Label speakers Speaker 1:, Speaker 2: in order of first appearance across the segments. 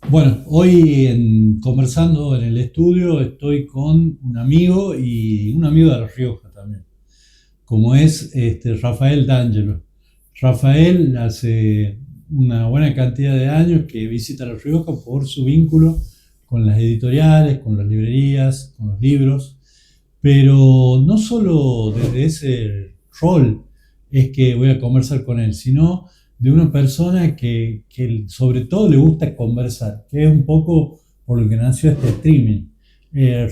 Speaker 1: Bueno, hoy conversando en el estudio estoy con un amigo y un amigo de La Rioja también, como es Rafael D'Angelo. Rafael hace una buena cantidad de años que visita La Rioja por su vínculo con las editoriales, con las librerías, con los libros, pero no solo desde ese rol es que voy a conversar con él, sino de una persona que sobre todo le gusta conversar, que es un poco por lo que nació este streaming.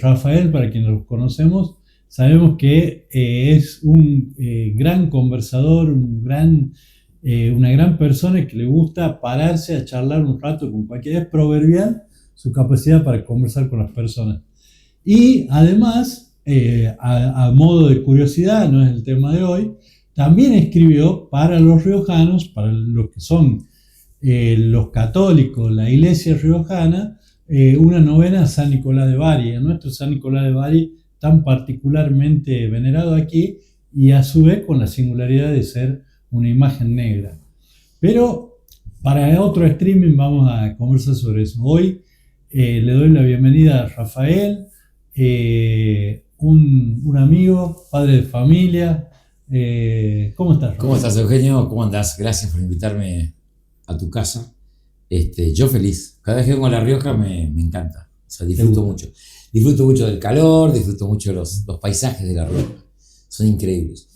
Speaker 1: Rafael, para quienes lo conocemos, sabemos que es un gran conversador, una gran persona que le gusta pararse a charlar un rato con cualquiera. Es proverbial su capacidad para conversar con las personas. Y además, a modo de curiosidad, no es el tema de hoy, también escribió para los riojanos, para los que son los católicos, la iglesia riojana, una novena a San Nicolás de Bari, a nuestro San Nicolás de Bari, tan particularmente venerado aquí, y a su vez con la singularidad de ser una imagen negra. Pero para otro streaming vamos a conversar sobre eso. Hoy le doy la bienvenida a Rafael, un amigo, padre de familia. ¿Cómo estás,
Speaker 2: ¿Cómo
Speaker 1: Rafael?
Speaker 2: estás, Eugenio? ¿Cómo andás? Gracias por invitarme a tu casa. Yo feliz. Cada vez que vengo a La Rioja me encanta. O sea,
Speaker 1: ¿Te
Speaker 2: disfruto
Speaker 1: gusta?
Speaker 2: mucho. Disfruto mucho del calor, disfruto mucho de los paisajes de La Rioja. Son increíbles.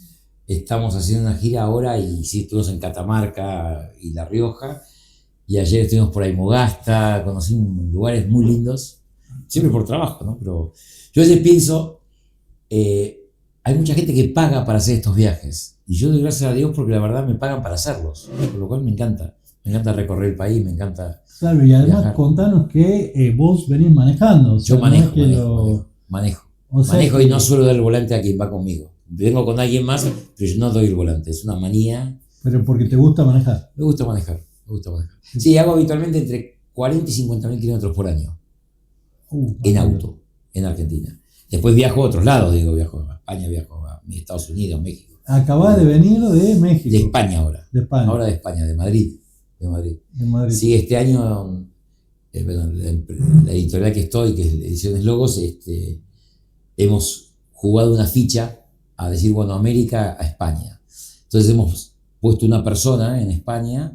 Speaker 2: Estamos haciendo una gira ahora y sí, estuvimos en Catamarca y La Rioja. Y ayer estuvimos por Aymogasta, conocí lugares muy lindos. Siempre por trabajo, ¿no? Pero yo a veces pienso, eh, hay mucha gente que paga para hacer estos viajes. Y yo doy gracias a Dios porque la verdad me pagan para hacerlos. Por lo cual me encanta. Me encanta recorrer el país, me encanta
Speaker 1: Claro, y además
Speaker 2: viajar.
Speaker 1: contanos que vos venís manejando, o
Speaker 2: Yo
Speaker 1: sea, no es
Speaker 2: manejo,
Speaker 1: que
Speaker 2: manejo, manejo,
Speaker 1: lo...
Speaker 2: manejo.
Speaker 1: O sea
Speaker 2: Manejo y no
Speaker 1: que,
Speaker 2: suelo dar el volante a quien va conmigo. Vengo con alguien más, pero yo no doy el volante. Es una manía.
Speaker 1: pero porque te gusta manejar.
Speaker 2: Me gusta manejar, me gusta manejar. Sí, hago habitualmente entre 40 y 50 mil kilómetros por año en
Speaker 1: Bastante.
Speaker 2: auto, en Argentina. Después viajo a otros lados, digo, viajo a España, viajo a Estados Unidos, México.
Speaker 1: Acabás de
Speaker 2: Eh,
Speaker 1: venir de
Speaker 2: de
Speaker 1: México,
Speaker 2: España ahora.
Speaker 1: de España,
Speaker 2: Ahora de España, de Madrid. De Madrid.
Speaker 1: de Madrid.
Speaker 2: Sí, este año, bueno, la editorial que estoy, que es Ediciones Logos, hemos jugado una ficha a decir, bueno, América a España. Entonces hemos puesto una persona en España,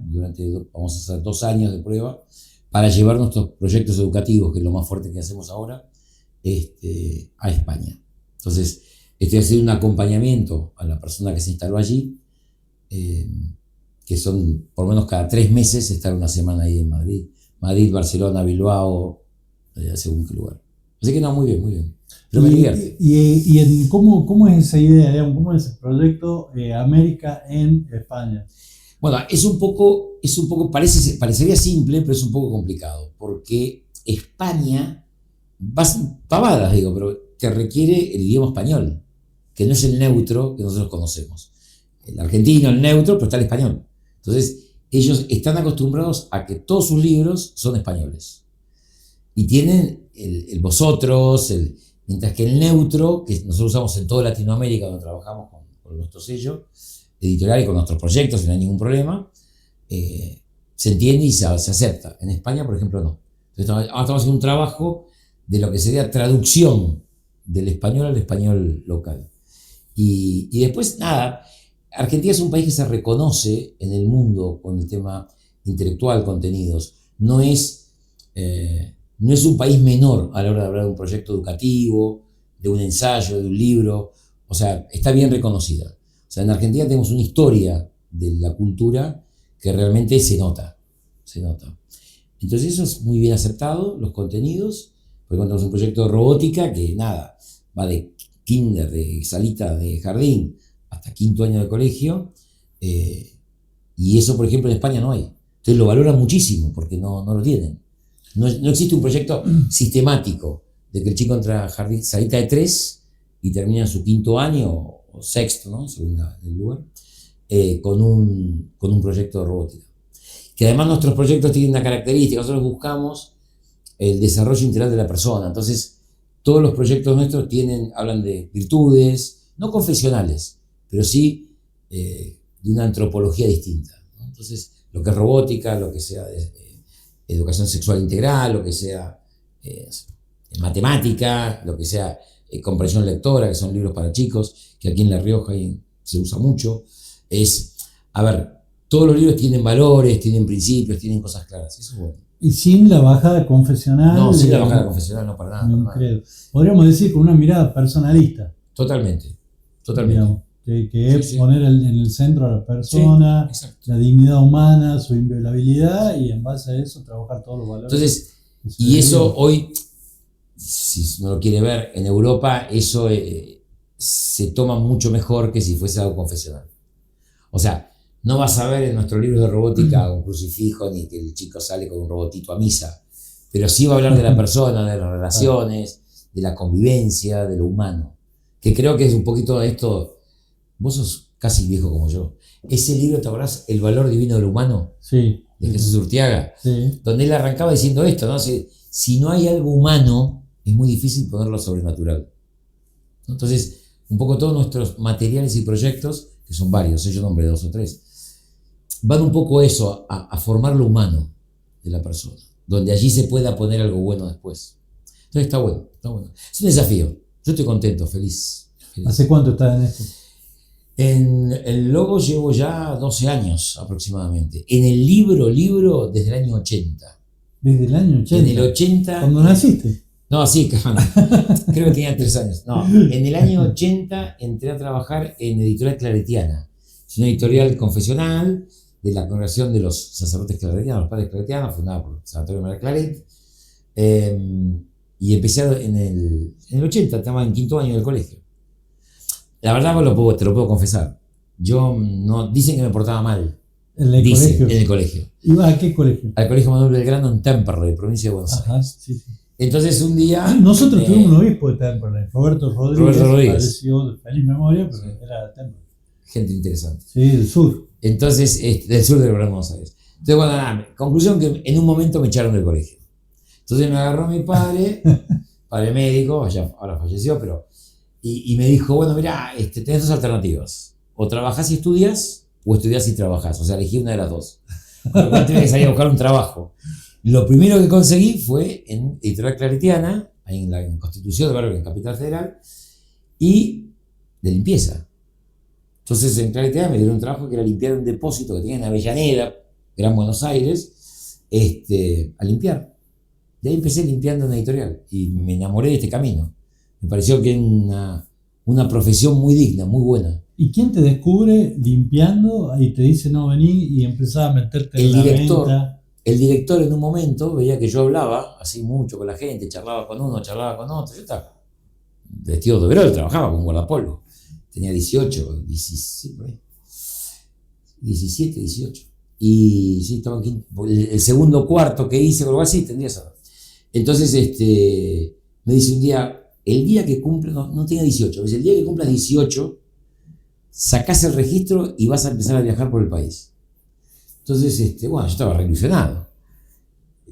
Speaker 2: vamos a hacer 2 años de prueba, para llevar nuestros proyectos educativos, que es lo más fuerte que hacemos ahora, a España. Entonces, estoy haciendo un acompañamiento a la persona que se instaló allí, eh, que son por lo menos cada 3 meses estar una semana ahí en Madrid. Madrid, Barcelona, Bilbao, según qué lugar. Así que no, muy bien, muy bien. Pero me divierte.
Speaker 1: ¿Cómo es esa idea, digamos, cómo es ese proyecto América en España?
Speaker 2: Bueno, parecería simple, pero es un poco complicado, porque España, pavadas digo, pero te requiere el idioma español, que no es el neutro que nosotros conocemos. El argentino, el neutro, pero está el español. Entonces, ellos están acostumbrados a que todos sus libros son españoles. Y tienen el vosotros, mientras que el neutro, que nosotros usamos en toda Latinoamérica, donde trabajamos con nuestro sello editorial y con nuestros proyectos, y no hay ningún problema, se entiende y se acepta. En España, por ejemplo, no. Entonces, estamos haciendo un trabajo de lo que sería traducción del español al español local. Y después, nada, Argentina es un país que se reconoce en el mundo con el tema intelectual, contenidos. No es un país menor a la hora de hablar de un proyecto educativo, de un ensayo, de un libro. O sea, está bien reconocida. O sea, en Argentina tenemos una historia de la cultura que realmente se nota. Se nota. Entonces eso es muy bien aceptado, los contenidos. Por ejemplo, tenemos un proyecto de robótica que nada, va de kinder, de salita de jardín, hasta quinto año de colegio. Y eso, por ejemplo, en España no hay. Entonces lo valoran muchísimo porque no lo tienen. No existe un proyecto sistemático de que el chico entra a jardín, salita de 3 y termina su quinto año o sexto, ¿no? Según el lugar, con un proyecto de robótica. Que además nuestros proyectos tienen una característica, nosotros buscamos el desarrollo integral de la persona. Entonces, todos los proyectos nuestros hablan de virtudes, no confesionales, pero sí de una antropología distinta, ¿no? Entonces, lo que es robótica, lo que sea educación sexual integral, lo que sea matemática, lo que sea comprensión lectora, que son libros para chicos, que aquí en La Rioja se usa mucho. A ver, todos los libros tienen valores, tienen principios, tienen cosas claras. Eso es bueno.
Speaker 1: Y sin la bajada confesional.
Speaker 2: No, sin la bajada confesional, no, para nada.
Speaker 1: No
Speaker 2: para
Speaker 1: creo. Podríamos decir con una mirada personalista.
Speaker 2: Totalmente.
Speaker 1: Digamos, que es
Speaker 2: Sí.
Speaker 1: poner en el centro a la persona,
Speaker 2: Sí,
Speaker 1: la dignidad humana, su inviolabilidad, y en base a eso trabajar todos los valores.
Speaker 2: Entonces, y eso hoy, si no lo quiere ver, en Europa eso se toma mucho mejor que si fuese algo confesional. O sea, no vas a ver en nuestros libros de robótica un crucifijo ni que el chico sale con un robotito a misa, pero sí va a hablar de la persona, de las relaciones, de la convivencia, de lo humano, que creo que es un poquito de esto. Vos sos casi viejo como yo. Ese libro, ¿te acordás? El valor divino del humano,
Speaker 1: Sí.
Speaker 2: de Jesús Urtiaga,
Speaker 1: Sí.
Speaker 2: donde él arrancaba diciendo esto, ¿no? Si no hay algo humano, es muy difícil ponerlo sobrenatural. Entonces, un poco todos nuestros materiales y proyectos, que son varios, yo nombré 2 o 3, van un poco eso, a formar lo humano de la persona, donde allí se pueda poner algo bueno después. Entonces está bueno, está bueno. Es un desafío. Yo estoy contento, feliz.
Speaker 1: ¿Hace cuánto estás en esto?
Speaker 2: En el logo llevo ya 12 años aproximadamente. En el libro desde el año 80.
Speaker 1: Desde el año 80.
Speaker 2: En el 80...
Speaker 1: ¿Cuándo naciste?
Speaker 2: No, sí, creo que tenía 3 años. No, en el año 80 entré a trabajar en Editorial Claretiana. Es una editorial confesional de la Congregación de los Sacerdotes Claretianos, los Padres Claretianos, fundada por San Antonio María Claret. Y empecé en el 80, estaba en 5º año del colegio. La verdad te lo puedo confesar. Yo no, dicen que me portaba mal.
Speaker 1: ¿En el colegio?
Speaker 2: En el colegio.
Speaker 1: ¿Ibas a qué colegio?
Speaker 2: Al Colegio Manuel Belgrano en Temperley, provincia de Buenos Aires.
Speaker 1: Sí, sí.
Speaker 2: Entonces un día...
Speaker 1: Nosotros tuvimos un obispo de Temperley, Roberto Rodríguez. Falleció de feliz memoria, pero era de Temperley.
Speaker 2: Gente interesante.
Speaker 1: Sí, del sur.
Speaker 2: Entonces, del sur de Buenos Aires. Entonces, bueno, conclusión que en un momento me echaron del colegio. Entonces me agarró mi padre, padre médico, ahora falleció, pero... Y me dijo, bueno, mirá, tenés 2 alternativas. O trabajás y estudias, o estudiás y trabajás. O sea, elegí una de las 2. Con lo cual tenía que salir a buscar un trabajo. Lo primero que conseguí fue en Editorial Claretiana, ahí en Constitución de Barrio, en Capital Federal, y de limpieza. Entonces en Claretiana me dieron un trabajo que era limpiar un depósito que tenía en Avellaneda, Gran Buenos Aires, a limpiar. Y ahí empecé limpiando en Editorial y me enamoré de este camino. Me pareció que era una profesión muy digna, muy buena.
Speaker 1: ¿Y quién te descubre limpiando y te dice no vení y empezás a meterte en la venta?
Speaker 2: El director en un momento veía que yo hablaba así mucho con la gente, charlaba con uno, charlaba con otro. Yo estaba vestido de overol, trabajaba con guardapolvo. Tenía 18, 17, 18. Y sí, estaba aquí. El segundo cuarto que hice, o algo así, tendría esa edad. Entonces me dice un día, el día que cumple, no tenía 18, el día que cumplas 18, sacás el registro y vas a empezar a viajar por el país. Entonces, bueno, yo estaba re ilusionado.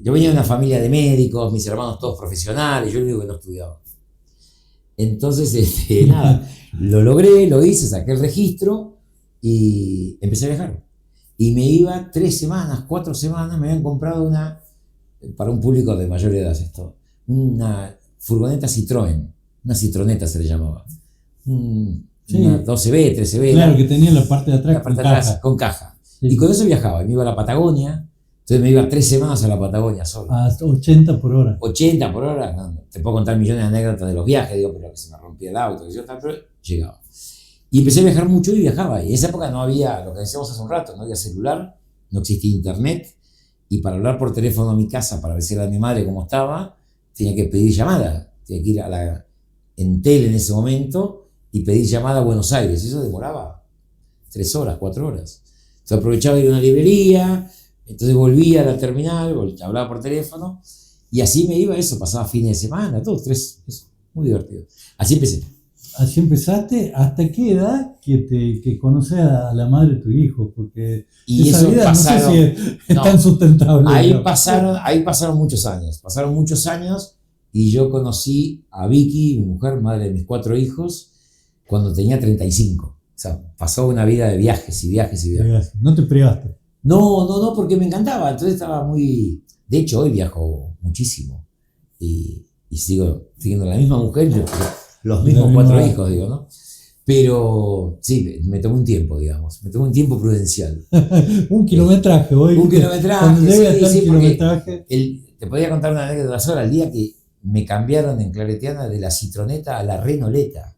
Speaker 2: Yo venía de una familia de médicos, mis hermanos todos profesionales, yo el único que no estudiaba. Entonces, nada, lo logré, lo hice, saqué el registro y empecé a viajar. Y me iba 3 semanas, 4 semanas, me habían comprado para un público de mayor edad una furgoneta Citroën, una Citroneta se le llamaba. Una 12B, 13B.
Speaker 1: Claro, que tenía la parte de atrás
Speaker 2: con caja.
Speaker 1: Sí.
Speaker 2: Y con eso viajaba, me iba a la Patagonia, entonces me iba 3 semanas a la Patagonia solo.
Speaker 1: A 80 por hora.
Speaker 2: 80 por hora, no, te puedo contar millones de anécdotas de los viajes, pero que se me rompía el auto, pero llegaba. Y empecé a viajar mucho y viajaba. Y en esa época no había, lo que decíamos hace un rato, no había celular, no existía internet, y para hablar por teléfono a mi casa, para decirle a mi madre cómo estaba, tenía que pedir llamada, tenía que ir a Entel en ese momento y pedir llamada a Buenos Aires. Eso demoraba 3 horas, 4 horas. Entonces aprovechaba de ir a una librería, entonces volvía a la terminal, hablaba por teléfono, y así me iba eso, pasaba fines de semana, todo, eso, muy divertido. Así empecé.
Speaker 1: Así empezaste. ¿Hasta qué edad que conoces a la madre de tu hijo? Porque
Speaker 2: y
Speaker 1: esa
Speaker 2: eso
Speaker 1: vida
Speaker 2: pasaron,
Speaker 1: no sé si es tan sustentable.
Speaker 2: Ahí pasaron muchos años, y yo conocí a Vicky, mi mujer, madre de mis 4 hijos, cuando tenía 35. O sea, pasó una vida de viajes y viajes y viajes.
Speaker 1: ¿No te privaste?
Speaker 2: No, porque me encantaba. Entonces estaba muy De hecho, hoy viajo muchísimo y sigo siguiendo la misma mujer, los mismos 4 hijos, digo, ¿no? Pero sí, me tomé un tiempo, digamos, me tomé un tiempo prudencial.
Speaker 1: Un kilometraje, hoy.
Speaker 2: Un kilometraje,
Speaker 1: sí, kilometraje.
Speaker 2: Te podía contar una anécdota sola, el día que me cambiaron en Claretiana de la Citroneta a la Renoleta,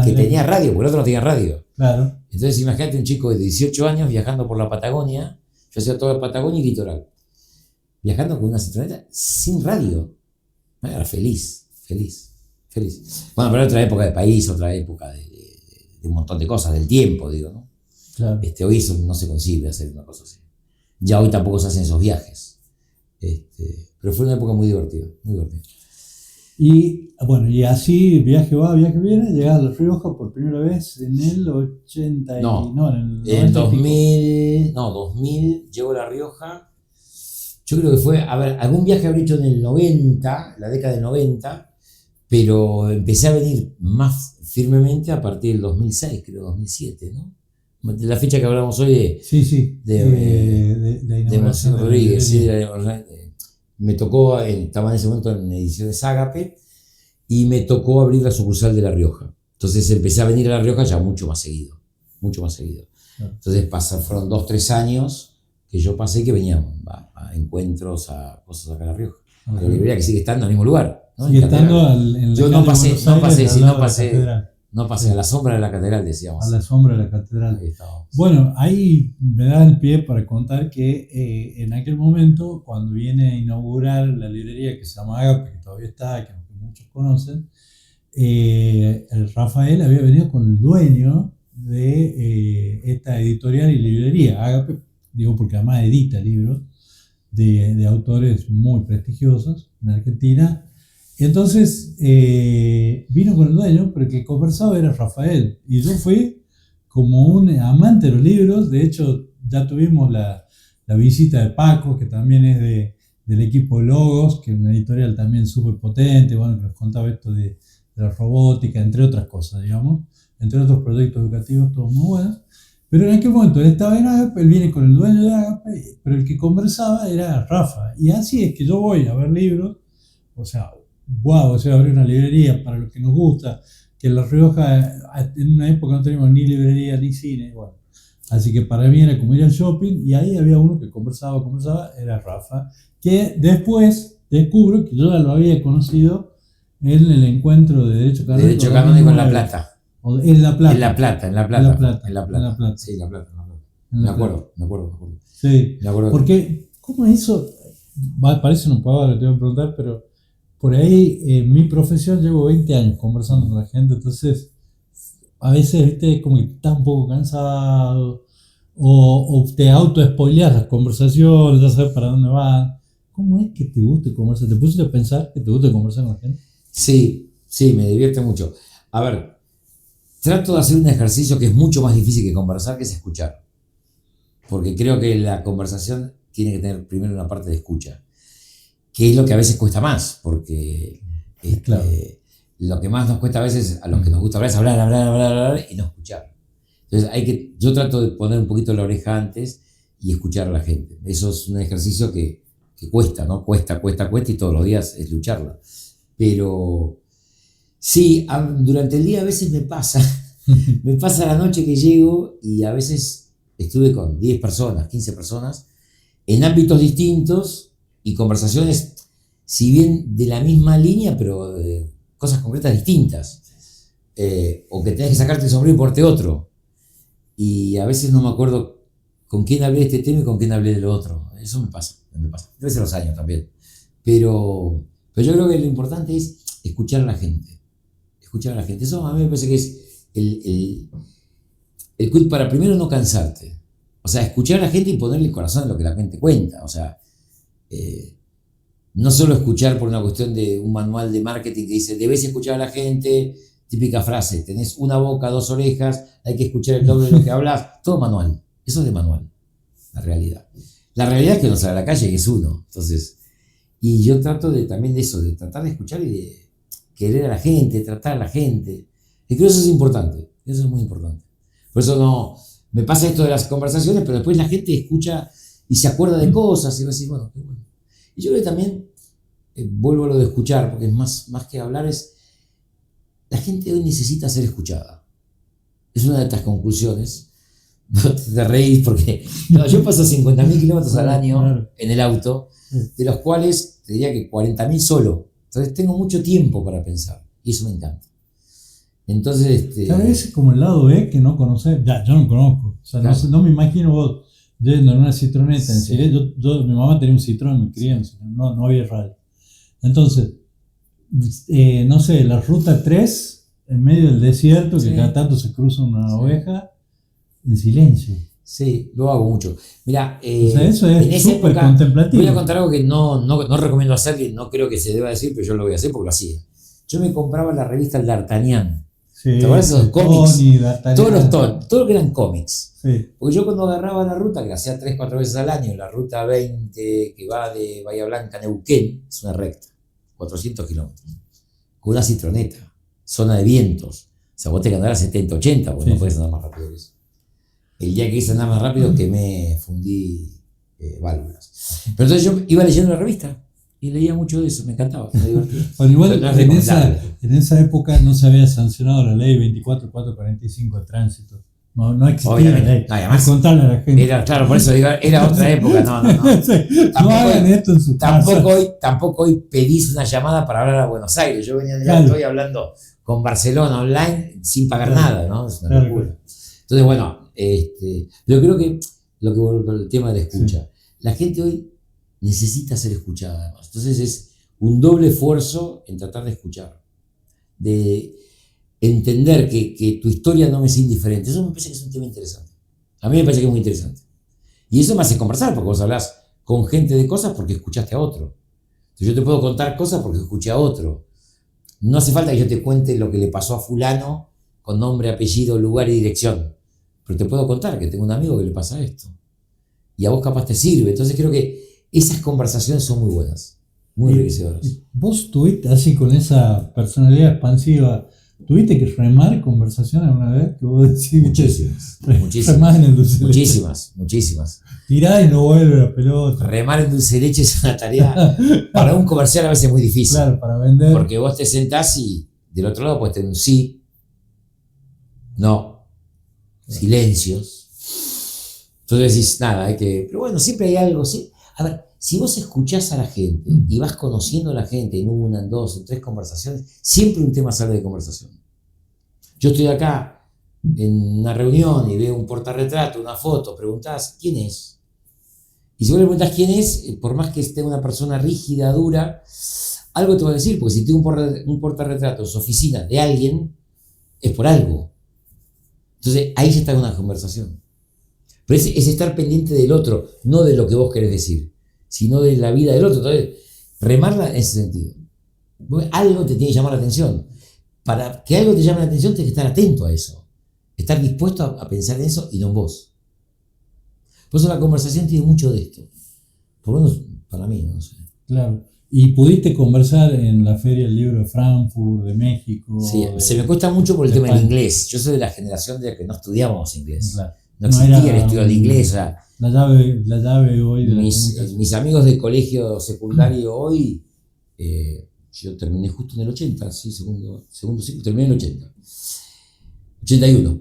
Speaker 2: que tenía radio, porque el otro no tenía radio.
Speaker 1: Claro.
Speaker 2: Entonces imagínate un chico de 18 años viajando por la Patagonia, yo hacía toda la Patagonia y litoral, viajando con una Citroneta sin radio. Era feliz. Bueno, pero otra época de país, otra época de un montón de cosas, del tiempo, digo, ¿no?
Speaker 1: Claro.
Speaker 2: Hoy eso no se concibe hacer una cosa así. Ya hoy tampoco se hacen esos viajes. Pero fue una época muy divertida, muy divertida.
Speaker 1: Y bueno, y así, viaje va, viaje viene, llegás a La Rioja por primera vez en el 80 y...
Speaker 2: en el 2000 llego a La Rioja. Yo creo que fue, a ver, algún viaje habré hecho en el 90, la década del 90, pero empecé a venir más firmemente a partir del 2006, creo, 2007, ¿no? De la fecha que hablamos hoy de Marcelo Rodríguez, sí, me tocó, estaba en ese momento en Ediciones Ágape, y me tocó abrir la sucursal de La Rioja. Entonces empecé a venir a La Rioja ya mucho más seguido. Entonces fueron 2-3 años que yo pasé que venían a encuentros, a cosas acá en La Rioja. La librería que sigue estando en el mismo lugar, ¿no?
Speaker 1: Sigue estando en
Speaker 2: yo no pasé
Speaker 1: sí.
Speaker 2: A la sombra de la catedral, decíamos.
Speaker 1: A la sombra de la catedral. Bueno, ahí me da el pie para contar que en aquel momento, cuando viene a inaugurar la librería que se llama Agape, que todavía está, que muchos conocen, el Rafael había venido con el dueño de esta editorial y librería, Agape, digo porque además edita libros de autores muy prestigiosos en Argentina. Entonces vino con el dueño, pero el que conversaba era Rafael. Y yo fui como un amante de los libros. De hecho, ya tuvimos la visita de Paco, que también es del equipo de Logos, que es una editorial también súper potente, bueno, que nos contaba esto de la robótica, entre otras cosas, digamos, entre otros proyectos educativos, todos muy buenos. Pero en aquel momento él estaba en Agape, él viene con el dueño de Agape, pero el que conversaba era Rafa. Y así es que yo voy a ver libros, o sea, abrir una librería para los que nos gusta, que en La Rioja en una época no teníamos ni librería ni cine, bueno. Así que para mí era como ir al shopping, y ahí había uno que conversaba, era Rafa, que después descubro que yo ya lo había conocido en el encuentro de Derecho
Speaker 2: Canónico en La Plata.
Speaker 1: En La Plata.
Speaker 2: En La Plata. Sí, La Plata. Me acuerdo.
Speaker 1: Sí, porque, ¿cómo es eso? Parece una pavada, te voy a preguntar, pero por ahí en mi profesión llevo 20 años conversando con la gente, entonces a veces, viste, como que estás un poco cansado o te auto-spoileas las conversaciones, ya sabes para dónde van. ¿Cómo es que te gusta conversar? ¿Te pusiste a pensar que te gusta conversar con la gente?
Speaker 2: Sí, me divierte mucho. A ver, trato de hacer un ejercicio que es mucho más difícil que conversar, que es escuchar. Porque creo que la conversación tiene que tener primero una parte de escucha, que es lo que a veces cuesta más, porque
Speaker 1: claro.
Speaker 2: Lo que más nos cuesta a veces a los que nos gusta hablar es hablar y no escuchar. Entonces yo trato de poner un poquito la oreja antes y escuchar a la gente. Eso es un ejercicio que cuesta, ¿no? Cuesta y todos los días es lucharla. Pero sí, durante el día a veces me pasa la noche que llego y a veces estuve con 10 personas, 15 personas, en ámbitos distintos y conversaciones, si bien de la misma línea, pero cosas concretas distintas. O que tenés que sacarte el sombrero y ponerte otro. Y a veces no me acuerdo con quién hablé de este tema y con quién hablé de lo otro. Eso me pasa. Debe ser los años también. Pero yo creo que lo importante es escuchar a la gente. Eso a mí me parece que es el quid para primero no cansarte. O sea, escuchar a la gente y ponerle el corazón a lo que la gente cuenta. O sea, no solo escuchar por una cuestión de un manual de marketing que dice debes escuchar a la gente, típica frase, tenés una boca, 2 orejas, hay que escuchar el doble de lo que hablas, todo manual. Eso es de manual, la realidad. La realidad es que uno sale a la calle y es uno. Entonces, y yo trato también de eso, de tratar de escuchar y de querer a la gente, tratar a la gente. Y creo que eso es importante, eso es muy importante. Por eso no me pasa esto de las conversaciones, pero después la gente escucha y se acuerda de cosas y va a decir, bueno, qué bueno. Y yo creo que también, vuelvo a lo de escuchar, porque es más que hablar, la gente hoy necesita ser escuchada. Es una de estas conclusiones. No te reís porque yo paso 50.000 kilómetros al año en el auto, de los cuales te diría que 40.000 solo. Entonces tengo mucho tiempo para pensar y eso me encanta. Entonces,
Speaker 1: Claro, ese es como el lado B que no conoces. Ya, yo no conozco. O sea,
Speaker 2: claro.
Speaker 1: no me imagino vos yendo en una Citroneta en
Speaker 2: Sí.
Speaker 1: Silencio. Mi mamá tenía un Citroën, me crié en Silencio, no había radio. Entonces, no sé, la ruta 3 en medio del desierto, que
Speaker 2: Sí.
Speaker 1: cada tanto se cruza una
Speaker 2: Sí.
Speaker 1: oveja, en silencio.
Speaker 2: Sí, lo hago mucho. Mira,
Speaker 1: O sea, eso
Speaker 2: en
Speaker 1: es
Speaker 2: esa
Speaker 1: súper
Speaker 2: época,
Speaker 1: contemplativo.
Speaker 2: voy a contar algo que no recomiendo hacer y no creo que se deba decir, pero yo lo voy a hacer porque lo hacía. Yo me compraba la revista El D'Artagnan.
Speaker 1: Sí,
Speaker 2: ¿Te acuerdas de esos cómics? Todo lo que eran cómics.
Speaker 1: Sí.
Speaker 2: Porque yo cuando agarraba la ruta, que la hacía 3-4 veces al año, la ruta 20 que va de Bahía Blanca a Neuquén, es una recta, 400 kilómetros, con una citroneta, zona de vientos. O sea, vos te andar a 70, 80, porque
Speaker 1: Sí.
Speaker 2: no podés andar más rápido que eso. El día que hice andar más rápido, fundí válvulas. Pero entonces yo iba leyendo la revista y leía mucho de eso, me encantaba, me divertía.
Speaker 1: Bueno, igual
Speaker 2: Pero no es
Speaker 1: en esa época no se había sancionado la ley 24445 de tránsito. No existía
Speaker 2: Obviamente.
Speaker 1: la ley.
Speaker 2: No, y además,
Speaker 1: contarle a la gente.
Speaker 2: claro, por eso digo, era otra época, no.
Speaker 1: Sí, no hagan esto en su casa.
Speaker 2: Tampoco hoy pedís una llamada para hablar a Buenos Aires. Yo venía de
Speaker 1: Claro.
Speaker 2: estoy hablando con Barcelona online sin pagar
Speaker 1: Claro.
Speaker 2: nada, ¿no? Es una
Speaker 1: Claro.
Speaker 2: locura. Entonces, bueno, yo creo que lo que vuelvo con el tema de la escucha, la gente hoy necesita ser escuchada además. Entonces es un doble esfuerzo en tratar de escuchar, de entender que tu historia no me es indiferente. Eso me parece que es un tema interesante. A mí me parece que es muy interesante. Y eso me hace conversar, porque vos hablás con gente de cosas porque escuchaste a otro. Entonces yo te puedo contar cosas porque escuché a otro. No hace falta que yo te cuente lo que le pasó a fulano con nombre, apellido, lugar y dirección. Pero te puedo contar que tengo un amigo que le pasa esto. Y a vos capaz te sirve. Entonces creo que esas conversaciones son muy buenas, muy enriquecedoras.
Speaker 1: Vos tuviste, así con esa personalidad expansiva, ¿tuviste que remar conversación alguna vez? Que vos decís,
Speaker 2: Muchísimas.
Speaker 1: remás en el dulce de leche.
Speaker 2: Muchísimas.
Speaker 1: Tirá y no vuelve la pelota.
Speaker 2: Remar en dulce de leche es una tarea para un comercial a veces muy difícil.
Speaker 1: Claro, para vender.
Speaker 2: Porque vos te sentás y del otro lado puedes tener un sí, no, silencios. Entonces decís, nada, pero bueno, siempre hay algo. ¿Sí? A ver, si vos escuchás a la gente y vas conociendo a la gente en una, en dos, en tres conversaciones, siempre un tema sale de conversación. Yo estoy acá en una reunión y veo un portarretrato, una foto, preguntás, ¿quién es? Y si vos le preguntás quién es, por más que esté una persona rígida, dura, algo te va a decir, porque si tengo un portarretrato en su oficina de alguien, es por algo. Entonces ahí ya está una conversación. Pero es estar pendiente del otro, no de lo que vos querés decir, sino de la vida del otro. Entonces, remarla en ese sentido. Algo te tiene que llamar la atención. Para que algo te llame la atención, tienes que estar atento a eso. Estar dispuesto a pensar en eso y no en vos. Por eso la conversación tiene mucho de esto. Por lo menos para mí, no sé.
Speaker 1: Claro. ¿Y pudiste conversar en la Feria del Libro de Frankfurt, de México?
Speaker 2: Sí, se me cuesta mucho por el tema del inglés. Yo soy de la generación de que no estudiábamos inglés. Claro. No existía el estudio de inglés. O sea,
Speaker 1: la llave hoy de
Speaker 2: mis amigos del colegio secundario hoy, yo terminé justo en el 80, sí, segundo ciclo, terminé en el 80. 81.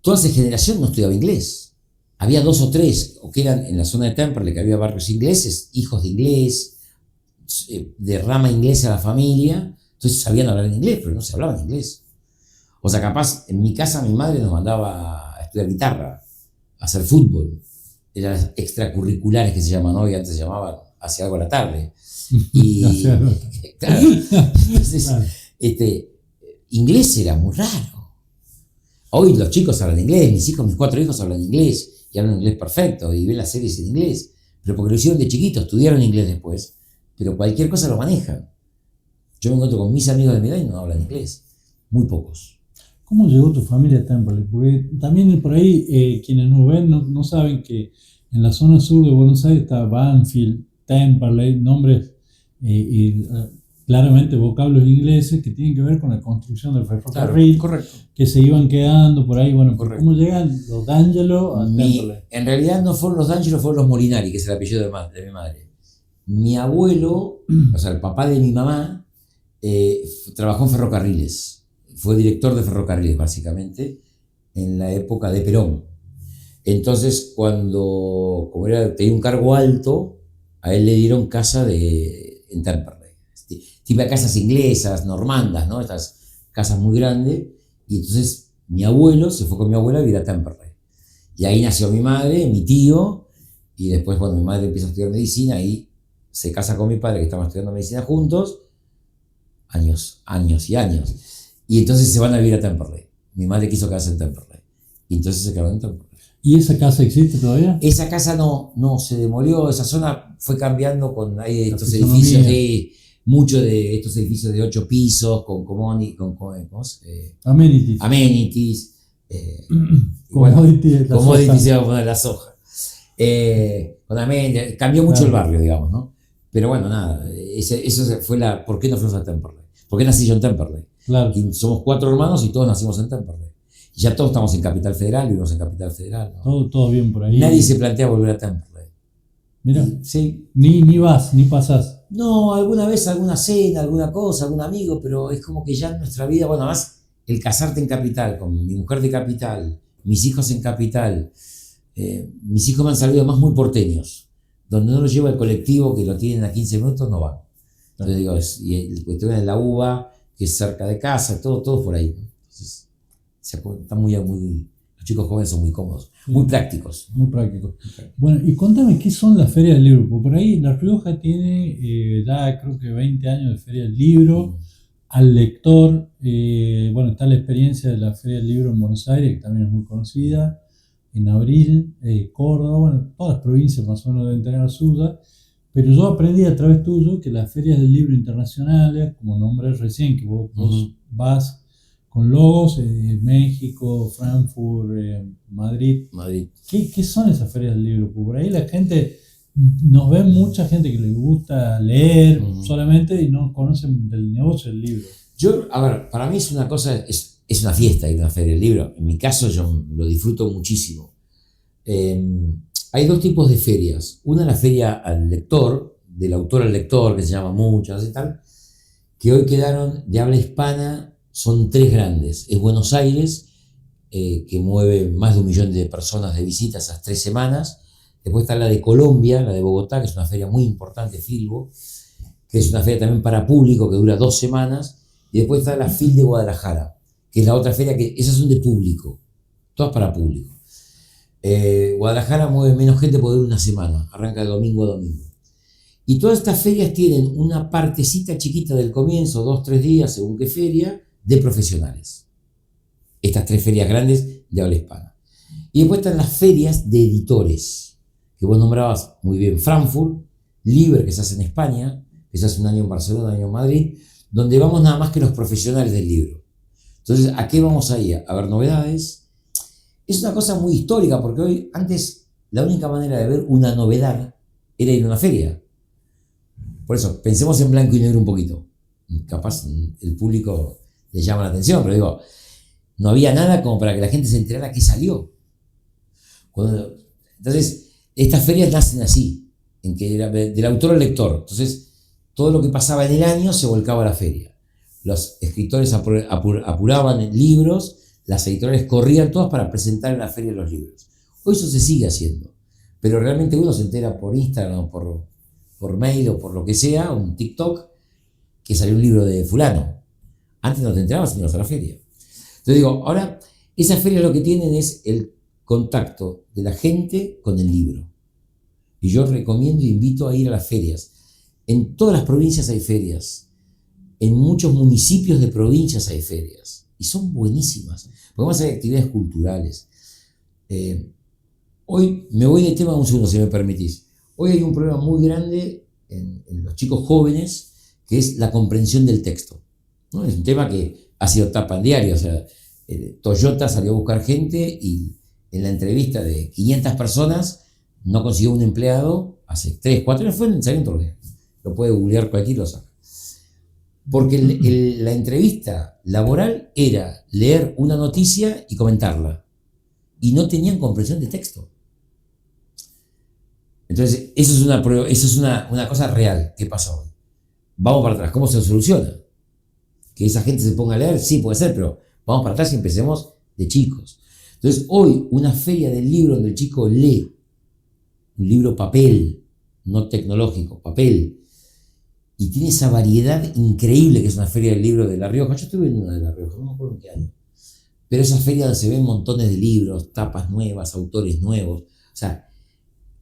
Speaker 2: Toda esa generación no estudiaba inglés. Había 2 o 3, o que eran en la zona de Temperley, que había barrios ingleses, hijos de inglés, de rama inglesa a la familia, entonces sabían hablar en inglés, pero no se hablaba en inglés. O sea, capaz, en mi casa mi madre nos mandaba a estudiar guitarra, a hacer fútbol, eran las extracurriculares que se llaman hoy, antes se llamaban hacia algo a la tarde. Y claro, entonces, inglés era muy raro. Hoy los chicos hablan inglés, mis 4 hijos hablan inglés, y hablan inglés perfecto, y ven las series en inglés, pero porque lo hicieron de chiquito, estudiaron inglés después, pero cualquier cosa lo manejan. Yo me encuentro con mis amigos de mi edad y no hablan inglés, muy pocos.
Speaker 1: ¿Cómo llegó tu familia a Temperley? Porque también por ahí quienes nos ven no saben que en la zona sur de Buenos Aires está Banfield, Temperley, nombres claramente vocablos ingleses que tienen que ver con la construcción del ferrocarril,
Speaker 2: claro,
Speaker 1: que se iban quedando por ahí. Bueno, ¿cómo llegan los D'Angelo a Temperley?
Speaker 2: En realidad no fueron los D'Angelo, fueron los Molinari, que es el apellido de mi madre. Mi abuelo, o sea, el papá de mi mamá, trabajó en ferrocarriles. Fue director de ferrocarriles, básicamente, en la época de Perón. Entonces, como tenía un cargo alto, a él le dieron casa en Temperley. Tipo casas inglesas, normandas, ¿no? Estas casas muy grandes. Y entonces mi abuelo se fue con mi abuela a vivir a Temperley. Y ahí nació mi madre, mi tío, y después, bueno, mi madre empieza a estudiar medicina y se casa con mi padre, que estaban estudiando medicina juntos, años y años. Y entonces se van a vivir a Temperley. Mi madre quiso quedarse en Temperley. Y entonces se quedó en Temperley.
Speaker 1: ¿Y esa casa existe todavía?
Speaker 2: Esa casa no se demolió, esa zona fue cambiando con estos edificios muchos de estos edificios de 8 pisos, con amenities. Commodities, se va a poner la soja. Con amenities, cambió mucho el barrio, digamos, ¿no? Pero bueno, nada, eso fue ¿por qué no fuimos a Temperley? ¿Por qué nací yo en Temperley?
Speaker 1: Claro.
Speaker 2: Y somos 4 hermanos y todos nacimos en Temperley. Y ya todos estamos en Capital Federal, vivimos en Capital Federal, ¿no?
Speaker 1: Todo bien por ahí.
Speaker 2: Nadie se plantea volver a Temperley.
Speaker 1: Mira,
Speaker 2: sí.
Speaker 1: Ni vas, ni pasás.
Speaker 2: No, alguna vez alguna cena, alguna cosa, algún amigo, pero es como que ya en nuestra vida, bueno, además el casarte en Capital, con mi mujer de Capital, mis hijos en Capital, mis hijos me han salido más muy porteños, donde no los lleva el colectivo, que lo tienen a 15 minutos, no van. Entonces digo, y el cuestión es la UBA, que es cerca de casa, todo por ahí, ¿no? Entonces, están los chicos jóvenes son muy cómodos, muy prácticos.
Speaker 1: Muy prácticos. Bueno, y contame, ¿qué son las ferias del libro? Porque por ahí La Rioja tiene ya creo que 20 años de feria del libro. Al lector, bueno, está la experiencia de la Feria del Libro en Buenos Aires, que también es muy conocida, en abril, Córdoba, bueno, todas las provincias más o menos deben tener la suya, pero yo aprendí a través tuyo que las ferias del libro internacionales, como nombré recién, que vos vas con logos, México, Frankfurt, Madrid. ¿Qué son esas ferias del libro? Porque por ahí la gente, nos ve mucha gente que le gusta leer solamente y no conocen del negocio del libro.
Speaker 2: Para mí es una cosa, es una fiesta ir a una feria del libro. En mi caso yo lo disfruto muchísimo. Hay 2 tipos de ferias. Una es la feria al lector, del autor al lector, que se llama Muchas y tal, que hoy quedaron de habla hispana. Son 3 grandes. Es Buenos Aires, que mueve más de 1 millón de personas de visitas esas 3 semanas. Después está la de Colombia, la de Bogotá, que es una feria muy importante, Filbo, que es una feria también para público, que dura 2 semanas. Y después está la FIL de Guadalajara, que es la otra feria, que esas son de público, todas para público. Guadalajara mueve menos gente porque dura 1 semana, arranca de domingo a domingo. Y todas estas ferias tienen una partecita chiquita del comienzo, 2-3 días, según qué feria, de profesionales. Estas 3 ferias grandes de habla hispana. Y después están las ferias de editores, que vos nombrabas muy bien, Frankfurt, Liber, que se hace en España, que se hace un año en Barcelona, un año en Madrid, donde vamos nada más que los profesionales del libro. Entonces, ¿a qué vamos ahí? A ver novedades. Es una cosa muy histórica, porque antes la única manera de ver una novedad era ir a una feria. Por eso, pensemos en blanco y negro un poquito. Capaz el público le llama la atención, pero digo, no había nada como para que la gente se enterara que salió. Entonces, estas ferias nacen así, en que era del autor al lector. Entonces, todo lo que pasaba en el año se volcaba a la feria. Los escritores apuraban libros, las editoriales corrían todas para presentar en la feria los libros. Hoy eso se sigue haciendo, pero realmente uno se entera por Instagram, por mail o por lo que sea, un TikTok, que salió un libro de fulano. Antes no te enterabas si no ibas a la feria. Entonces digo, ahora esas ferias lo que tienen es el contacto de la gente con el libro. Y yo recomiendo e invito a ir a las ferias. En todas las provincias hay ferias. En muchos municipios de provincias hay ferias. Y son buenísimas. Podemos hacer actividades culturales. Hoy me voy de tema un segundo, si me permitís. Hoy hay un problema muy grande en los chicos jóvenes, que es la comprensión del texto, ¿no? Es un tema que ha sido tapa en diario. O sea, Toyota salió a buscar gente y en la entrevista de 500 personas no consiguió un empleado. Hace 3, 4 años salió en torneo. Lo puede googlear cualquiera, lo saca. Porque la entrevista laboral era leer una noticia y comentarla. Y no tenían comprensión de texto. Entonces, eso es una cosa real que pasa hoy. Vamos para atrás. ¿Cómo se soluciona? Que esa gente se ponga a leer, sí, puede ser, pero vamos para atrás y empecemos de chicos. Entonces, hoy, una feria del libro donde el chico lee, un libro papel, no tecnológico, papel, y tiene esa variedad increíble que es una feria del libro de La Rioja. Yo estuve en una de La Rioja, no me acuerdo en qué año. Pero esa feria donde se ven montones de libros, tapas nuevas, autores nuevos, o sea,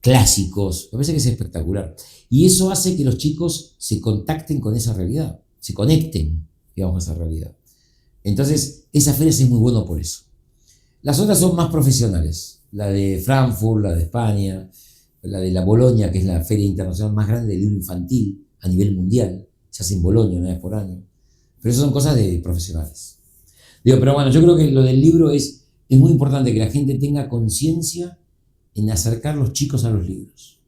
Speaker 2: clásicos, me parece que es espectacular. Y eso hace que los chicos se contacten con esa realidad, se conecten, digamos, a esa realidad. Entonces, esa feria es muy bueno por eso. Las otras son más profesionales, la de Frankfurt, la de España, la de la Bolonia, que es la feria internacional más grande del libro infantil a nivel mundial, se hace en Bolonia una vez por año, pero eso son cosas de profesionales. Digo, pero bueno, yo creo que lo del libro es muy importante que la gente tenga conciencia en acercar los chicos a los libros.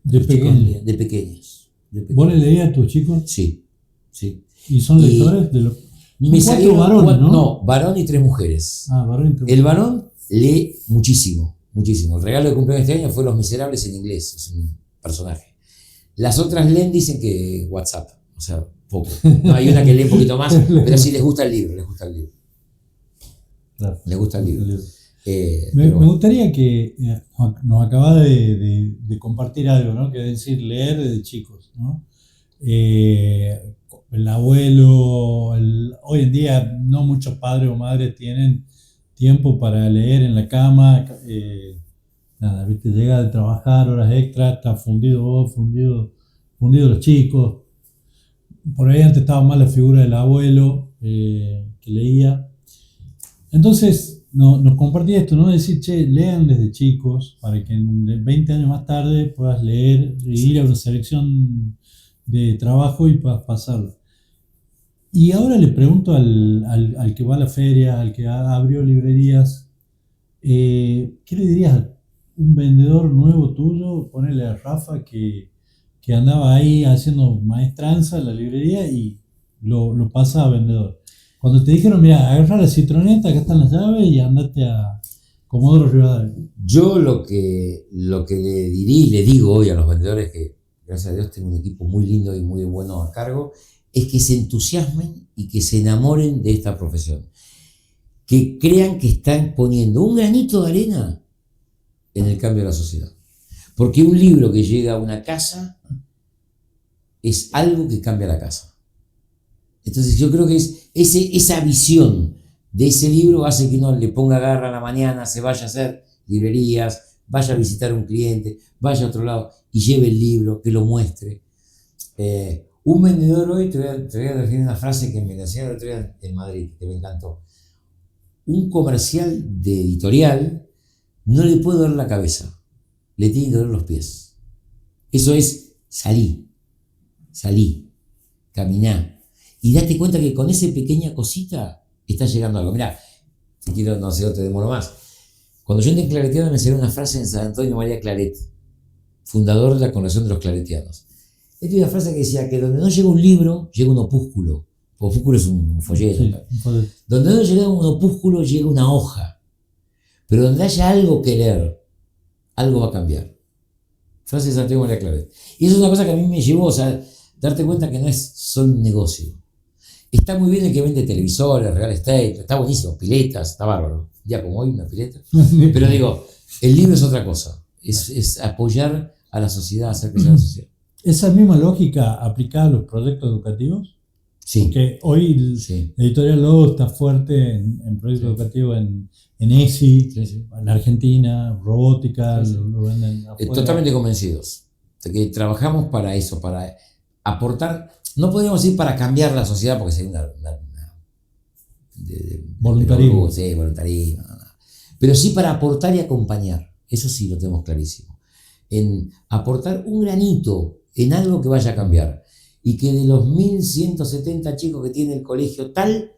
Speaker 1: De pequeños.
Speaker 2: De pequeños.
Speaker 1: ¿Vos le leías a tus chicos?
Speaker 2: Sí, sí.
Speaker 1: ¿Y son lectores?
Speaker 2: Me
Speaker 1: salieron 4 varones, ¿no?
Speaker 2: No, varón y 3 mujeres.
Speaker 1: Varón y 3 mujeres.
Speaker 2: El varón lee muchísimo, muchísimo. El regalo de cumpleaños este año fue Los Miserables en inglés, es un personaje. Las otras leen, dicen que WhatsApp, o sea, poco. No, hay una que lee un poquito más, pero sí les gusta el libro, les gusta el libro.
Speaker 1: Claro.
Speaker 2: Les gusta el libro.
Speaker 1: Me gustaría que nos acaba de compartir algo, ¿no? Que es decir, leer desde chicos, ¿no? El abuelo, hoy en día no muchos padres o madres tienen tiempo para leer en la cama, nada, ¿viste? Llega de trabajar, horas extras, está fundido vos, fundido los chicos. Por ahí antes estaba más la figura del abuelo que leía. Entonces nos compartí esto, ¿no? Decir, che, lean desde chicos para que 20 años más tarde puedas leer, ir a una selección de trabajo y puedas pasarlo. Y ahora le pregunto al que va a la feria, al que abrió librerías, ¿qué le dirías a un vendedor nuevo tuyo? Ponele a Rafa que andaba ahí haciendo maestranza en la librería y lo pasa a vendedor. Cuando te dijeron, mira, agarra la citroneta, acá están las llaves y andate a Comodoro Rivadavia.
Speaker 2: Yo lo que le diría y le digo hoy a los vendedores, que gracias a Dios tengo un equipo muy lindo y muy bueno a cargo, es que se entusiasmen y que se enamoren de esta profesión. Que crean que están poniendo un granito de arena en el cambio de la sociedad. Porque un libro que llega a una casa es algo que cambia la casa. Entonces yo creo que esa visión de ese libro hace que uno le ponga garra a la mañana, se vaya a hacer librerías, vaya a visitar a un cliente, vaya a otro lado y lleve el libro, que lo muestre. Un vendedor hoy, te voy a definir una frase que me decía el otro día en Madrid, que me encantó. Un comercial de editorial no le puede doler la cabeza, le tiene que doler los pies. Eso es salí, caminá. Y date cuenta que con esa pequeña cosita está llegando a algo. Mirá, si quiero, no sé, te demoro más. Cuando yo entré en Claretiano me enseñó una frase en San Antonio María Claret, fundador de la Congregación de los Claretianos. Esta es una frase que decía que donde no llega un libro, llega un opúsculo. Opúsculo es un folleto. Sí, donde no llega un opúsculo, llega una hoja. Pero donde haya algo que leer, algo va a cambiar. Frase de Santiago María Claret. Y eso es una cosa que a mí me llevó, o sea, darte cuenta que no es solo un negocio. Está muy bien el que vende televisores, real estate, está buenísimo, piletas, está bárbaro. Ya como hoy, una pileta. Pero digo, el libro es otra cosa. Es apoyar a la sociedad, hacer crecer a la sociedad.
Speaker 1: ¿Esa misma lógica aplicada a los proyectos educativos?
Speaker 2: Sí.
Speaker 1: Porque hoy la Editorial Logo está fuerte en proyectos educativos en ESI, en Argentina, robótica, lo venden afuera.
Speaker 2: Totalmente convencidos de que trabajamos para eso, para aportar. No podríamos decir para cambiar la sociedad porque sería
Speaker 1: voluntarismo.
Speaker 2: Sí, voluntarismo. No. Pero sí para aportar y acompañar. Eso sí lo tenemos clarísimo. En aportar un granito en algo que vaya a cambiar. Y que de los 1170 chicos que tiene el colegio tal,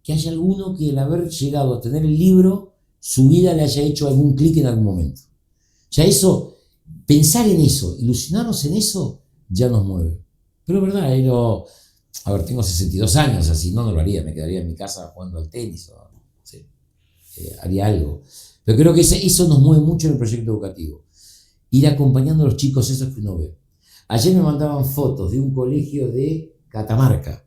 Speaker 2: que haya alguno que al haber llegado a tener el libro, su vida le haya hecho algún clic en algún momento. Ya eso, pensar en eso, ilusionarnos en eso, ya nos mueve. Pero es verdad, a ver, tengo 62 años, así no lo haría, me quedaría en mi casa jugando al tenis, haría algo. Pero creo que eso nos mueve mucho en el proyecto educativo. ir acompañando a los chicos esos que uno ve. Ayer me mandaban fotos de un colegio de Catamarca,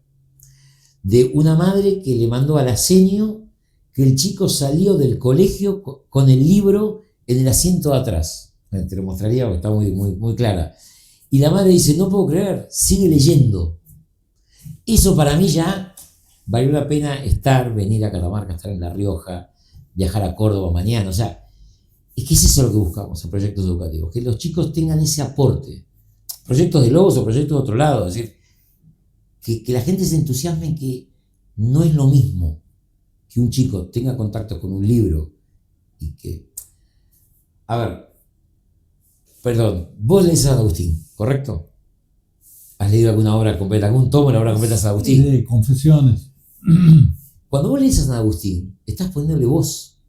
Speaker 2: de una madre que le mandó a la seño que el chico salió del colegio con el libro en el asiento de atrás. Te lo mostraría porque está muy clara. Y la madre dice, no puedo creer, sigue leyendo. Eso para mí ya valió la pena venir a Catamarca, estar en La Rioja, viajar a Córdoba mañana. O sea, es que es eso lo que buscamos en proyectos educativos, que los chicos tengan ese aporte. Proyectos de Lobos o proyectos de otro lado, es decir, que la gente se entusiasme en que no es lo mismo que un chico tenga contacto con un libro y que... A ver, perdón, vos lees San Agustín, ¿correcto? ¿Has leído alguna obra completa, algún tomo de la obra completa de San Agustín?
Speaker 1: Sí, Confesiones.
Speaker 2: Cuando vos lees a San Agustín, estás poniéndole voz.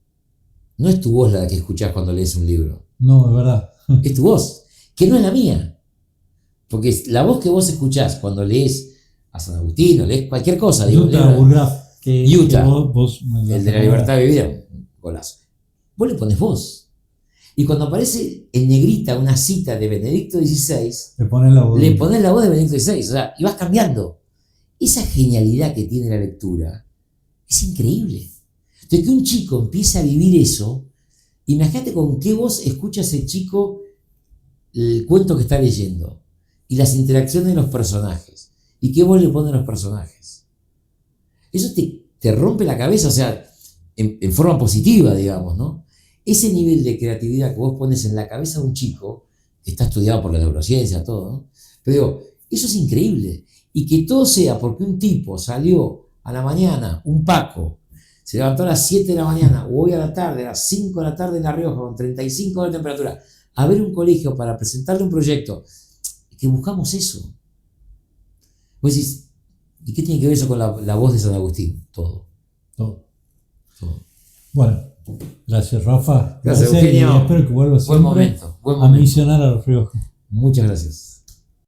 Speaker 2: No es tu voz la que escuchás cuando lees un libro.
Speaker 1: No, es verdad.
Speaker 2: Es tu voz, que no es la mía. Porque la voz que vos escuchás cuando lees a San Agustín o lees cualquier cosa, digo,
Speaker 1: Jutta Burgraff,
Speaker 2: Jutta,
Speaker 1: vos
Speaker 2: el de la libertad de vivir, un golazo. Vos le pones voz. Y cuando aparece en negrita una cita de Benedicto XVI,
Speaker 1: le pones la voz
Speaker 2: de Benedicto XVI, o sea, y vas cambiando. Esa genialidad que tiene la lectura es increíble. Entonces, que un chico empiece a vivir eso, imagínate con qué voz escucha ese chico el cuento que está leyendo y las interacciones de los personajes y qué voz le ponen los personajes. Eso te rompe la cabeza, o sea, en forma positiva, digamos, ¿no? Ese nivel de creatividad que vos pones en la cabeza de un chico, que está estudiado por la neurociencia, todo, ¿no? Pero digo, eso es increíble. Y que todo sea porque un tipo salió a la mañana, un Paco, se levantó a las 7 de la mañana, o hoy a la tarde, a las 5 de la tarde en La Rioja, con 35 de temperatura, a ver un colegio para presentarle un proyecto, que buscamos eso. Vos decís, ¿y qué tiene que ver eso con la voz de San Agustín? Todo.
Speaker 1: Bueno, gracias Rafa.
Speaker 2: Gracias Eugenio.
Speaker 1: Y espero que vuelvas
Speaker 2: buen
Speaker 1: siempre
Speaker 2: momento.
Speaker 1: a misionar a La Rioja.
Speaker 2: Muchas gracias.